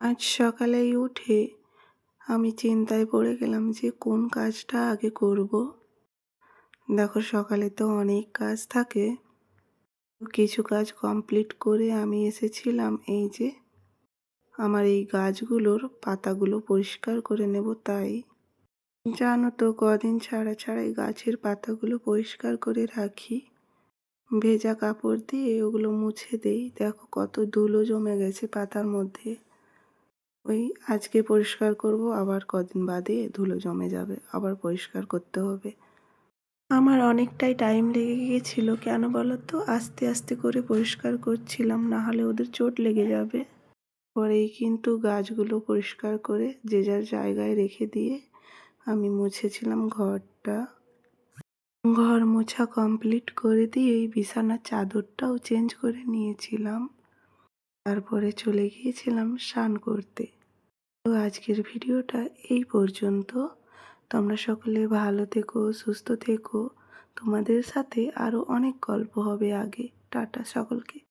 আজ সকালেই উঠে আমি চিন্তায় পড়ে গেলাম যে কোন কাজটা আগে করব। দেখো সকালে তো অনেক কাজ থাকে। কিছু কাজ কমপ্লিট করে আমি এসেছিলাম এই যে আমার এই গাছগুলোর পাতাগুলো পরিষ্কার করে নেব তাই। জানো তো কদিন ছাড়া ছাড়াই গাছের পাতাগুলো পরিষ্কার করে রাখি। ভেজা কাপড় দিয়ে ওগুলো মুছে দেই। দেখো কত ধুলো জমে গেছে পাতার মধ্যে। ওই আজকে পরিষ্কার করব, আবার কদিন বাদে ধুলো জমে যাবে, আবার পরিষ্কার করতে হবে। আমার অনেকটাই টাইম লেগে গিয়েছিল, কেন বলো তো, আস্তে আস্তে করে পরিষ্কার করছিলাম, না হলে ওদের চোট লেগে যাবে। পরেই কিন্তু গাছগুলো পরিষ্কার করে যে যার জায়গায় রেখে দিয়ে আমি মুছেছিলাম ঘরটা। ঘর মোছা কমপ্লিট করে দিয়ে এই বিছানার চাদরটাও চেঞ্জ করে নিয়েছিলাম। তারপরে চলে গিয়েছিলাম স্নান করতে। তো আজকের ভিডিওটা এই পর্যন্ত। তোমরা সকলে ভালো থেকো, সুস্থ থেকো। তোমাদের সাথে আরও অনেক গল্প হবে আগে। টাটা সকলকে।